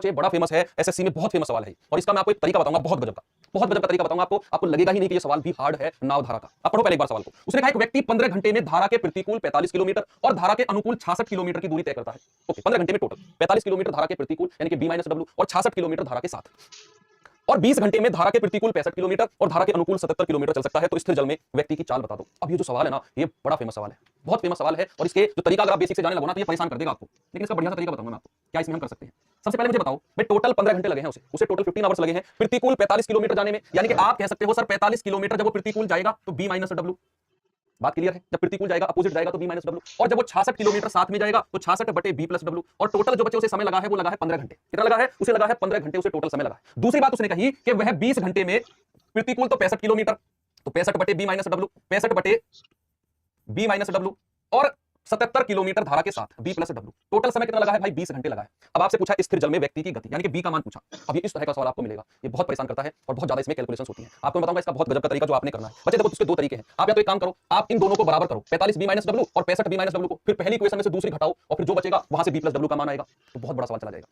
ये बड़ा फेमस है, एसएससी में बहुत फेमस सवाल है और इसका मैं आपको एक तरीका बताऊंगा, बहुत गजब का तरीका बताऊंगा आपको लगेगा ही नहीं कि ये सवाल भी हार्ड है नाव धारा का। आप पढ़ो पहले एक बार सवाल को। उसने कहा एक व्यक्ति 15 घंटे में धारा के प्रतिकूल 45 किलोमीटर और धारा के अनुकूल 66 किलोमीटर की दूरी तय करता है। ओके, 15 घंटे में टोटल 45 किलोमीटर धारा के प्रतिकूल यानी कि B-W और 66 किलोमीटर धारा के साथ, और 20 घंटे में धारा के प्रतिकूल 65 किलोमीटर और धारा के अनुकूल 77 किलोमीटर चल सकता है। तो स्थिर जल में व्यक्ति की चाल बता दो। अब ये जो सवाल है ना, ये बड़ा फेमस सवाल है, बहुत फेमस सवाल है और इसके जो तरीका अगर आप बेसिक से जाने लगो ना तो ये परेशान कर देगा आपको, लेकिन इसका बढ़िया सा तरीका बताऊंगा मैं आपको क्या इसमें हम कर सकते हैं। सबसे पहले मुझे बताओ भाई, टोटल 15 घंटे लगे हैं उसे टोटल 15 आवर्स लगे हैं प्रतिकूल 45 किलोमीटर जाने में, यानी कि आप कह सकते हो सर 45 किलोमीटर जब वो प्रतिकूल जाएगा तो B-W। बात क्लियर है? जब प्रतिकूल जाएगा अपोजिट जाएगा तो B-W, और जब वो 66 किलोमीटर साथ में जाएगा तो 66 बटे B+W, और टोटल जो बचे उसे समय लगा है वो लगा है 15 घंटे। कितना लगा है? उसे लगा है 15 घंटे, उसे टोटल समय लगा है। दूसरी बात उसने कही कि वह 20 घंटे में प्रतिकूल तो 65 किलोमीटर, तो 65 बटे B-W, 65 बटे B-W और 77 किलोमीटर धारा के साथ B+W, टोटल समय कितना लगा है भाई? 20 घंटे लगा है। अब आपसे पूछा स्थिर जल में व्यक्ति की गति यानी कि B का मान पूछा। अब ये इस तरह का सवाल आपको मिलेगा, ये बहुत परेशान करता है और बहुत ज्यादा इसमें कैलकुलेशंस होती हैं। आपको बताऊंगा इसका बहुत गजब का तरीका जो आपने करना है। बच्चे देखो, इसके दो तरीके हैं। आप या तो एक काम करो, आप इन दोनों को बराबर करो, 45 B-W और 65 B-W को, फिर पहली इक्वेशन में से दूसरी घटाओ और फिर जो बचेगा वहां से B+W का मान आएगा। तो बहुत बड़ा सवाल चला जाएगा।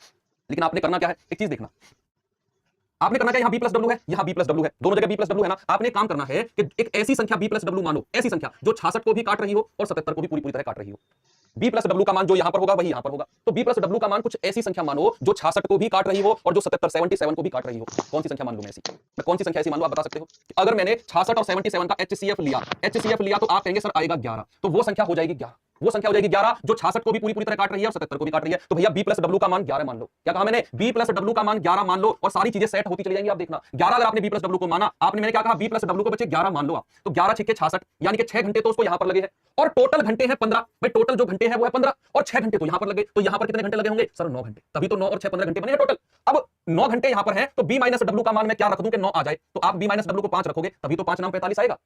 लेकिन आपने करना क्या है, एक चीज देखना, आपने करना क्या, यहाँ B+W है, यहाँ B+W है, दोनों जगह B+W है ना। आपने काम करना है कि एक ऐसी संख्या B+W मानो, ऐसी संख्या जो 66 को भी काट रही हो और 77 को भी पूरी तरह काट रही हो। B+W का मान जो यहां पर होगा वही यहां पर होगा। तो B+W का मान कुछ ऐसी संख्या मानो जो 66 को भी काट रही हो और जो 77 को भी काट रही हो। कौन सी संख्या मान लूं मैं ऐसी? मैं कौन सी संख्या ऐसी मान लूं, आप बता सकते हो? अगर मैंने 66 और 77 का HCF लिया तो आप कहेंगे सर आएगा 11, तो वो संख्या हो जाएगी 11, वो संख्या हो जाएगी 11 जो 66 को भी पूरी तरह काट रही है और 77 को भी काट रही है। तो भैया B+W का मान 11 मान लो। क्या कहा मैंने? B+W का मान 11 मान लो और सारी चीजें सेट होती चली जाएंगी। आप देखना, 11 अगर आपने B+W को माना, आपने मैंने क्या कहा, B+W को बचे 11 मान लो आप, तो 11 6 66 यानी कि 6 घंटे तो उसको यहां पर लगे हैं और टोटल घंटे हैं 15। भाई टोटल जो घंटे हैं वो है 15 और 6 घंटे तो यहां पर लगे, तो यहां पर कितने घंटे लगे होंगे सर? 9 घंटे। तभी तो 9 और 6 15 घंटे बने हैं टोटल। अब 9 घंटे यहां पर है तो B-W का मान मैं क्या रख दूं कि 9 आ जाए, तो आप B-W को 5 रखोगे तभी तो 5 नाम 45 आएगा।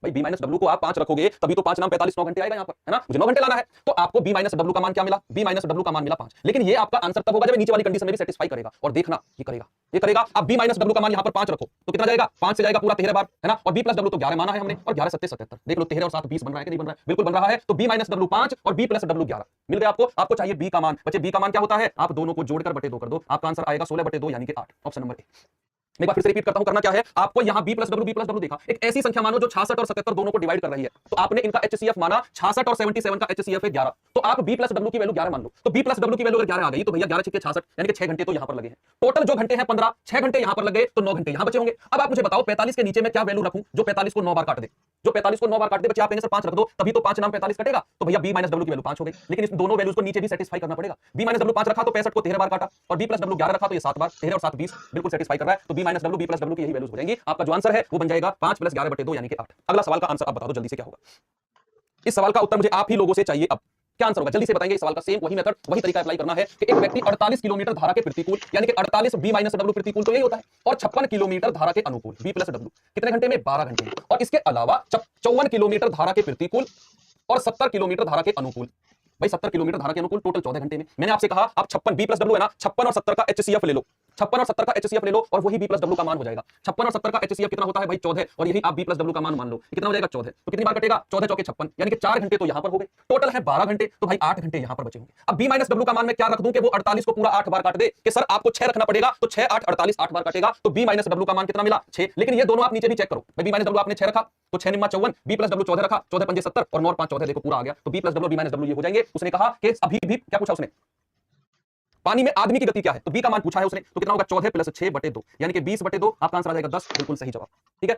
भाई B-W को आप 5 रखोगे तभी तो 5 नाम 45 9 घंटे आएगा यहाँ पर, है ना। मुझे 9 घंटे लाना है तो आपको B-W का मान क्या मिला? B-W का मान मिला 5। लेकिन ये आपका आंसर तब होगा जब नीचे वाली कंडीशन में भी सेटिस्फाई करेगा। और देखना ये करेगा। अब B-W का मान यहाँ पर 5 रखो तो कितना जाएगा? 5 से जाएगा पूरा 13 बार, है ना। और B+W तो 11 माना है हमने, और 11 7 77, देख लो 13 और 7 20 बन रहा है कि नहीं बन रहा है? बिल्कुल बन रहा है। तो B-W 5 और B+W 11 मिल गया आपको। आपको चाहिए B का मान। बच्चे B का मान क्या होता है? आप दोनों को जोड़कर बटे 2 कर दो, आपका आंसर आएगा 16 बटे 2 यानी कि 8। Option number A. एक बार फिर से रिपीट करता हूं, करना क्या है आपको, यहां B+W देखा, एक ऐसी संख्या मानो जो 66 और 77 दोनों को डिवाइड कर रही है, तो आपने इनका HCF माना, 66 और 77 का HCF है 11, तो आप B+W की वैल्यू 11 मान लो। तो B+W की वैल्यू अगर 11 आ गई तो भैया 11 6 66 यानी कि 6 घंटे तो यहां पर लगे हैं। टोटल जो घंटे हैं 15, 6 घंटे यहां पर लगे तो 9 घंटे यहां बचे होंगे। अब आप मुझे बताओ 45 के नीचे मैं क्या वैल्यू रखूं जो 45 को 9 बार काट दे? जो 45 को 9 बार काट दे, बच्चे आप कहेंगे सर 5 रख दो, तभी तो 5 नाम 45 कटेगा। तो भैया B-W की वैल्यू 5 हो गई, लेकिन इस दोनों वैल्यूज को नीचे भी सेटिस्फाई करना पड़ेगा। B-W 5 रखा तो 65 को 13 बार काटा, और B+W 11 रखा तो ये 7 बार, 13 और 7 20 बिल्कुल सेटिस्फाई कर रहा है। तो B-W की यही वैल्यूज हो जाएंगी। आपका जो आंसर है वो बन जाएगा 5 + 11 बटे 2 यानी कि 8। अगला सवाल का आंसर आप बता दो जल्दी से क्या होगा। इस सवाल का उत्तर मुझे आप ही लोगों से चाहिए। अब क्या आंसर होगा जल्दी से बताएंगे। इस सवाल का सेम वही मेथड वही तरीका अप्लाई करना है कि एक व्यक्ति 48 किलोमीटर धारा के प्रतिकूल यानी कि 48 B-W प्रतिकूल तो यही होता है, और 56 किलोमीटर धारा के अनुकूल B+W कितने घंटे में? 12 घंटे में। और इसके अलावा 54 किलोमीटर धारा के प्रतिकूल और 70 किलोमीटर धारा के अनुकूल। भाई 70 किलोमीटर धारा के अनुकूल टोटल 14 घंटे में। मैंने आपसे कहा आप 56 B+W है ना, 56 और 70 का HCF ले लो, 56 और 70 का HCF ले लो और वही B+W का मान हो जाएगा। 56 और 70 का HCF कितना होता है भाई? 14, और यही आप B+W का मान लो, कितना हो जाएगा? 14। तो कितनी बार कटेगा? 14 चौके 56 यानी कि 4 घंटे तो यहां पर हो गए, टोटल है 12 घंटे, तो भाई 8 घंटे यहां पर बचे होंगे। अब B-W का मान मैं क्या रख दूं कि वो 48 को पूरा 8 बार काट दे, कि सर आपको 6 रखना पड़ेगा, तो 6 8 48 8 बार काटेगा, तो B-W का मान कितना मिला? 6। लेकिन ये दोनों आप नीचे भी चेक करो, भाई B-W आपने 6 रखा तो 6 निम्मा 54, B+W 14 रखा, 14 पंजे 70 और 9 और 5 14, देखो पूरा आ गया। तो B+W B-W ये हो जाएंगे। उसने कहा कि अभी भी क्या पूछा उसने? पानी में आदमी की गति क्या है? तो B का मान पूछा है उसने, तो कितना होगा? 14 + 6 बटे 2 यानी कि 20 बटे 2। आपका आंसर आ जाएगा 10, बिल्कुल सही जवाब। ठीक है,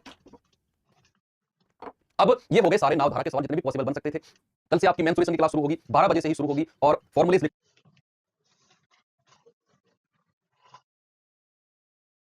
अब ये हो गए सारे नाव धारा के सवाल जितने भी पॉसिबल बन सकते थे। कल से आपकी मेंसुरेशन की क्लास शुरू होगी, 12 बजे से ही शुरू होगी, और फॉर्मूलेज